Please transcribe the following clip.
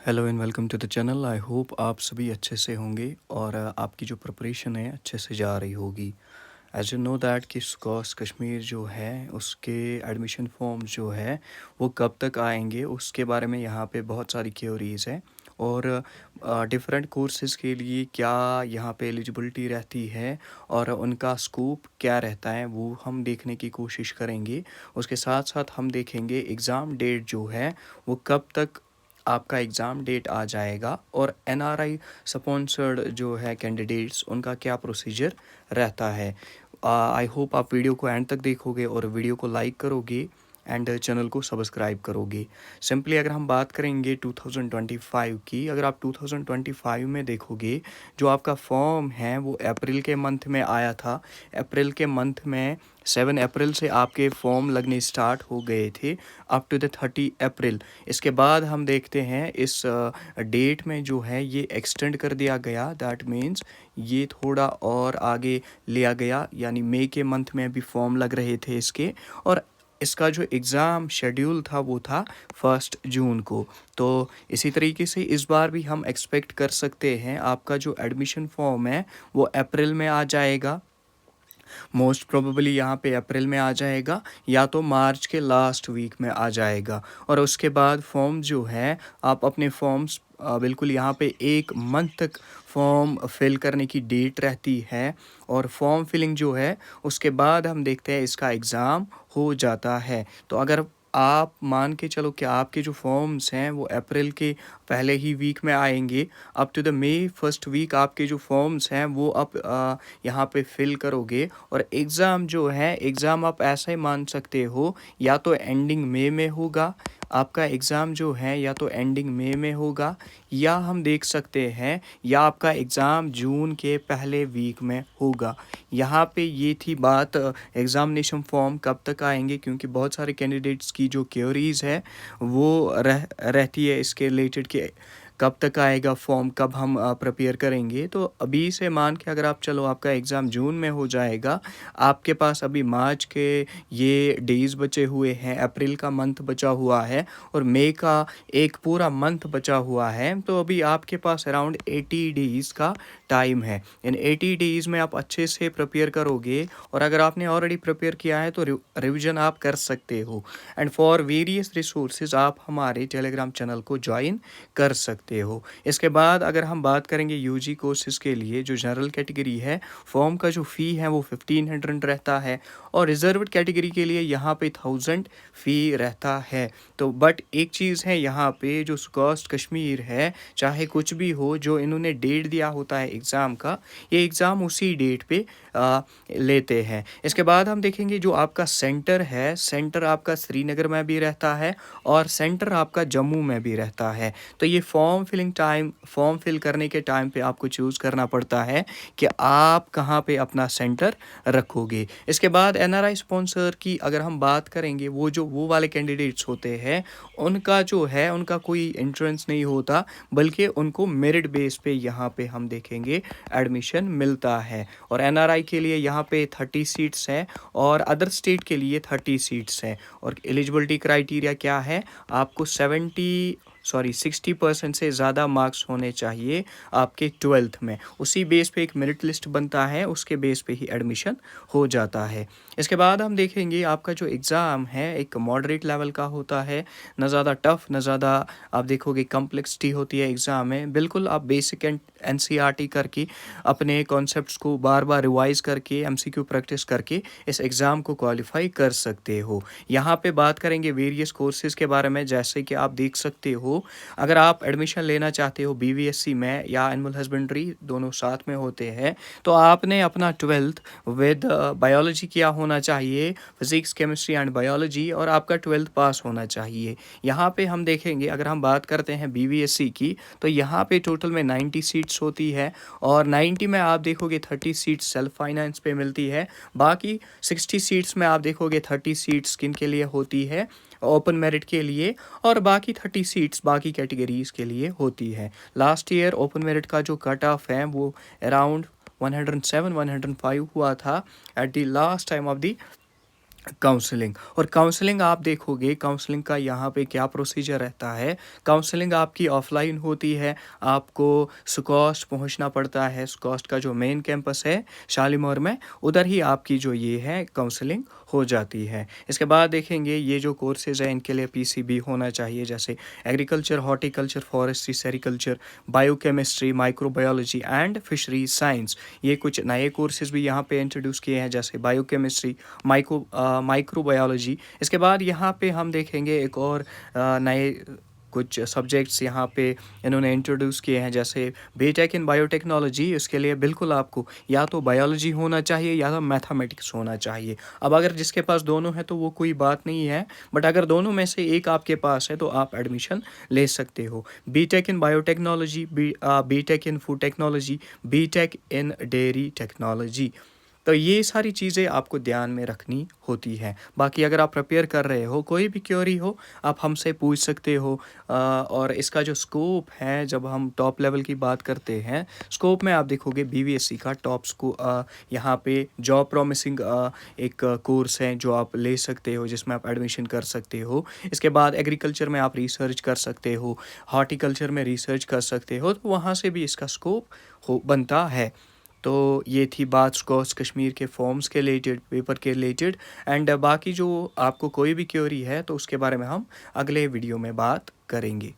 Hello and welcome to the channel. I hope आप सभी अच्छे से होंगे और आपकी जो प्रिपरेशन है अच्छे से जा रही होगी। एज यू नो दैट कि स्कॉस कश्मीर जो है उसके एडमिशन फॉर्म जो है वो कब तक आएंगे उसके बारे में यहाँ पे बहुत सारी क्योरीज हैं। और डिफरेंट कोर्सेज़ के लिए क्या यहाँ पे एलिजिबिलिटी रहती है और उनका स्कोप क्या रहता है वो हम देखने की कोशिश करेंगे। उसके साथ साथ हम देखेंगे एग्ज़ाम डेट जो है वो कब तक आपका एग्ज़ाम डेट आ जाएगा और एनआरआई स्पॉन्सर्ड जो है कैंडिडेट्स उनका क्या प्रोसीजर रहता है। आई होप आप वीडियो को एंड तक देखोगे और वीडियो को लाइक करोगे एंड चैनल को सब्सक्राइब करोगे। सिंपली अगर हम बात करेंगे 2025 की, अगर आप 2025 में देखोगे जो आपका फॉर्म है वो अप्रैल के मंथ में आया था। अप्रैल के मंथ में 7 अप्रैल से आपके फॉर्म लगने स्टार्ट हो गए थे अप टू द 30 अप्रैल। इसके बाद हम देखते हैं इस डेट में जो है ये एक्सटेंड कर दिया गया। दैट मीन्स ये थोड़ा और आगे लिया गया, यानी मई के मंथ में भी फॉर्म लग रहे थे इसके। और इसका जो एग्ज़ाम शेड्यूल था वो था 1 जून को। तो इसी तरीके से इस बार भी हम एक्सपेक्ट कर सकते हैं आपका जो एडमिशन फॉर्म है वो अप्रैल में आ जाएगा। मोस्ट प्रोबेबली यहाँ पे अप्रैल में आ जाएगा या तो मार्च के लास्ट वीक में आ जाएगा। और उसके बाद फॉर्म जो है आप अपने फॉर्म्स बिल्कुल यहाँ पे 1 मंथ तक फॉर्म फिल करने की डेट रहती है। और फॉर्म फिलिंग जो है उसके बाद हम देखते हैं इसका एग्ज़ाम हो जाता है। तो अगर आप मान के चलो कि आपके जो फॉर्म्स हैं वो अप्रैल के पहले ही वीक में आएंगे, up to the May first week आपके जो फॉर्म्स हैं वो आप यहाँ पे फिल करोगे। और एग्ज़ाम जो है एग्ज़ाम आप ऐसा ही मान सकते हो या तो एंडिंग मई में होगा। आपका एग्ज़ाम जो है या तो एंडिंग मई में होगा या हम देख सकते हैं या आपका एग्ज़ाम जून के पहले वीक में होगा। यहाँ पे ये थी बात एग्ज़ामिनेशन फॉर्म कब तक आएंगे, क्योंकि बहुत सारे कैंडिडेट्स की जो क्वेरीज़ है वो रहती है इसके रिलेटेड कि कब तक आएगा फॉर्म, कब हम प्रिपेयर करेंगे। तो अभी से मान के अगर आप चलो आपका एग्ज़ाम जून में हो जाएगा, आपके पास अभी मार्च के ये डेज़ बचे हुए हैं, अप्रैल का मंथ बचा हुआ है और मई का एक पूरा मंथ बचा हुआ है। तो अभी आपके पास अराउंड 80 डेज़ का टाइम है। इन 80 डेज़ में आप अच्छे से प्रिपेयर करोगे और अगर आपने ऑलरेडी प्रिपेयर किया है तो रिवीजन आप कर सकते हो। एंड फॉर वेरियस रिसोर्सेज आप हमारे टेलीग्राम चैनल को ज्वाइन कर सकते हो। इसके बाद अगर हम बात करेंगे यूजी कोर्सेज के लिए जो जनरल कैटेगरी है, फॉर्म का जो फ़ी है वो 1500 रहता है और रिजर्व्ड कैटेगरी के लिए यहाँ पे 1000 फ़ी रहता है। तो बट एक चीज़ है यहाँ पे, जो कॉस्ट कश्मीर है चाहे कुछ भी हो, जो इन्होंने डेट दिया होता है एग्ज़ाम का, ये एग्ज़ाम उसी डेट पे लेते हैं। इसके बाद हम देखेंगे जो आपका सेंटर है, सेंटर आपका श्रीनगर में भी रहता है और सेंटर आपका जम्मू में भी रहता है। तो ये फॉर्म फिल करने के टाइम पे आपको चूज़ करना पड़ता है कि आप कहाँ पे अपना सेंटर रखोगे। इसके बाद एनआरआई स्पॉन्सर की अगर हम बात करेंगे, वो वाले कैंडिडेट्स होते हैं उनका जो है उनका कोई एंट्रेंस नहीं होता, बल्कि उनको मेरिट बेस पे यहाँ पे हम देखेंगे एडमिशन मिलता है। और एनआरआई के लिए यहाँ पे 30 सीट्स हैं और अदर स्टेट के लिए 30 सीट्स हैं। और एलिजिबिलिटी क्राइटेरिया क्या है, आपको 60% से ज़्यादा मार्क्स होने चाहिए आपके 12th में। उसी बेस पे एक मेरिट लिस्ट बनता है, उसके बेस पे ही एडमिशन हो जाता है। इसके बाद हम देखेंगे आपका जो एग्ज़ाम है एक मॉडरेट लेवल का होता है, ना ज़्यादा टफ ना ज़्यादा आप देखोगे कॉम्प्लेक्सिटी होती है एग्ज़ाम में। बिल्कुल आप बेसिक एंड एनसीईआरटी करके अपने कॉन्सेप्ट्स को बार बार रिवाइज़ करके एमसीक्यू प्रैक्टिस करके इस एग्ज़ाम को क्वालिफाई कर सकते हो। यहाँ पे बात करेंगे वेरियस कोर्सेज़ के बारे में, जैसे कि आप देख सकते हो अगर आप एडमिशन लेना चाहते हो बीवीएससी में या एनिमल हस्बेंड्री, दोनों साथ में होते हैं, तो आपने अपना 12th विद बायोलॉजी किया होना चाहिए, फिज़िक्स केमिस्ट्री एंड बायोलॉजी, और आपका 12th पास होना चाहिए। यहाँ पे हम देखेंगे अगर हम बात करते हैं बीवीएससी की, तो यहाँ पे टोटल में 90 सीट्स होती है और 90 में आप देखोगे 30 सीट्स सेल्फ फाइनेंस पे मिलती है। बाकी 60 सीट्स में आप देखोगे 30 सीट्स किन के लिए होती है, ओपन मेरिट के लिए, और बाकी 30 सीट्स बाकी कैटेगरीज़ के लिए होती है। लास्ट ईयर ओपन मेरिट का जो कट ऑफ है वो अराउंड 107 105 हुआ था at the last time of the counselling. और काउंसलिंग आप देखोगे, काउंसलिंग का यहाँ पे क्या प्रोसीजर रहता है। काउंसलिंग आपकी ऑफलाइन होती है, आपको सुकॉस्ट पहुँचना पड़ता है। सुकॉस्ट का जो मेन कैंपस है शालीमार में, उधर ही आपकी जो ये है काउंसलिंग हो जाती है। इसके बाद देखेंगे ये जो कोर्सेज़ हैं इनके लिए पीसीबी होना चाहिए, जैसे agriculture, horticulture, forestry, sericulture, biochemistry, microbiology and fishery science. ये कुछ नए कोर्सेज़ भी यहाँ पे इंट्रोड्यूस किए हैं, जैसे बायोकेमिस्ट्री, माइक्रोबायोलॉजी। इसके बाद यहाँ पे हम देखेंगे एक और नए कुछ सब्जेक्ट्स यहाँ पे इन्होंने इंट्रोड्यूस किए हैं, जैसे बीटेक इन बायोटेक्नोलॉजी। उसके लिए बिल्कुल आपको या तो बायोलॉजी होना चाहिए या तो मैथमेटिक्स होना चाहिए। अब अगर जिसके पास दोनों है तो वो कोई बात नहीं है, बट अगर दोनों में से एक आपके पास है तो आप एडमिशन ले सकते हो। BTech in biotechnology, BTech in food technology, BTech in dairy technology. तो ये सारी चीज़ें आपको ध्यान में रखनी होती है। बाकी अगर आप प्रिपेयर कर रहे हो, कोई भी क्वेरी हो, आप हमसे पूछ सकते हो। और इसका जो स्कोप है, जब हम टॉप लेवल की बात करते हैं, स्कोप में आप देखोगे बीवीएससी का यहाँ पे जॉब प्रॉमिसिंग एक कोर्स है जो आप ले सकते हो, जिसमें आप एडमिशन कर सकते हो। इसके बाद एग्रीकल्चर में आप रिसर्च कर सकते हो, हॉर्टिकल्चर में रिसर्च कर सकते हो, तो वहाँ से भी इसका स्कोप हो बनता है। तो ये थी बात स्कॉच कश्मीर के फॉर्म्स के रिलेटेड, पेपर के रिलेटेड। एंड बाकी जो आपको कोई भी क्वेरी है तो उसके बारे में हम अगले वीडियो में बात करेंगे।